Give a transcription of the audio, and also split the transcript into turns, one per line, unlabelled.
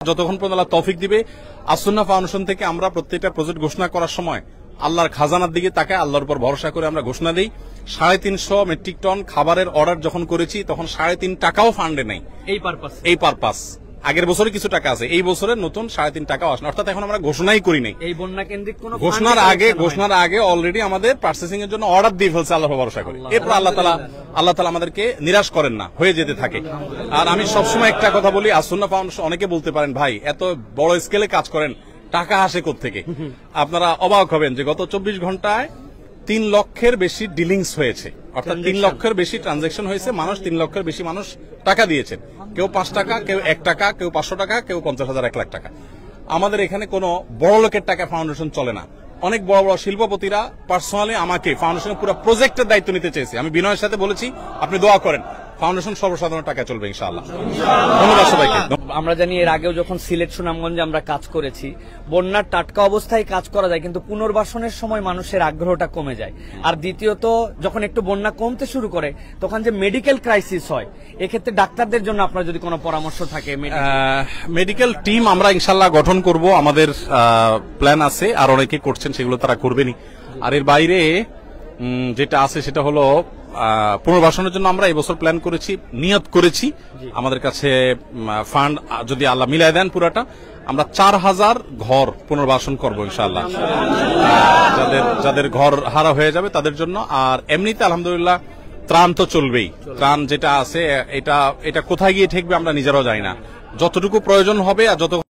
যতক্ষণ পর্যন্ত আল্লাহ তৌফিক দিবে। আসুন্নাহ ফাউন্ডেশন থেকে আমরা প্রত্যেকটা প্রজেক্ট ঘোষণা করার সময় আল্লাহর খাজানার দিকে তাকায়, আল্লাহর উপর ভরসা করে আমরা ঘোষণা দিই। 350 মেট্রিক টন খাবারের অর্ডার যখন করেছি তখন 3.5 টাকাও ফান্ডে নাই এই পারপাস। আগের বছরে কিছু টাকা আছে, এই বছরে নতুন 3.5 টাকাও আসে, অর্থাৎ এখন আমরা ঘোষণাই করি নাই।
এই বন্যা কেন্দ্রিক কোন
ঘোষণার আগে অলরেডি আমাদের প্রসেসিং এর জন্য অর্ডার দিয়ে ফেলছে, আল্লাহ ভরসা করি। এরপর আল্লাহ তাআলা আমাদেরকে নিরাশ করেন না, হয়ে যেতে থাকে। আর আমি সবসময় একটা কথা বলি, আসুন্নাহ ফাউন্ডেশন, অনেকে বলতে পারেন ভাই এত বড় স্কেলে কাজ করেন, টাকা আসে কোত্থেকে? আপনারা অবাক হবেন যে গত 24 ঘন্টায় 3 লক্ষের বেশি ডিলিংস হয়েছে, অর্থাৎ 3 লক্ষের বেশি ট্রানজাকশন হয়েছে। 3 লক্ষের বেশি মানুষ টাকা দিয়েছেন, কেউ 5 টাকা, কেউ 1 টাকা, কেউ 500 টাকা, কেউ 50,000, 1 লাখ টাকা। আমাদের এখানে কোনো বড় লোকের টাকা ফাউন্ডেশন চলে না। অনেক বড় বড় শিল্পপতিরা পার্সোনালি আমাকে ফাউন্ডেশনের পুরো প্রজেক্টের দায়িত্ব নিতে চেয়েছে। আমি বিনয়ের সাথে বলেছি আপনি দোয়া করেন, ফাউন্ডেশন সর্বসাধারণ টাকা চলবে ইনশাআল্লাহ। ধন্যবাদ সবাইকে।
আমরা জানি এর আগেও যখন সিলেট সুনামগঞ্জে আমরা কাজ করেছি, বন্যার টাটকা অবস্থায় কাজ করা যায়, কিন্তু পুনর্বাসনের সময় মানুষের আগ্রহটা কমে যায়। আর দ্বিতীয়ত যখন একটু বন্যা কমতে শুরু করে তখন যে মেডিকেল ক্রাইসিস হয়, এক্ষেত্রে ডাক্তারদের জন্য আপনার যদি কোনো পরামর্শ থাকে।
মেডিকেল টিম আমরা ইনশাআল্লাহ গঠন করব, আমাদের প্ল্যান আছে, আর অনেকে করছেন, সেগুলো তারা করবেনই। আর এর বাইরে যেটা আছে সেটা হলো পুনর্বাসনের জন্য আমরা এবছর প্ল্যান করেছি, নিয়ত করেছি। আমাদের কাছে ফান্ড যদি আল্লাহ মিলাই দেন পুরাটা, আমরা 4000 ঘর পুনর্বাসন করবো ইনশাআল্লাহ, যাদের ঘর হারা হয়ে যাবে তাদের জন্য। আর এমনিতে আলহামদুলিল্লাহ ত্রাণ তো চলবেই। ত্রাণ যেটা আছে এটা কোথায় গিয়ে ঠেকবে আমরা নিজেরাও জানি না। যতটুকু প্রয়োজন হবে আর যত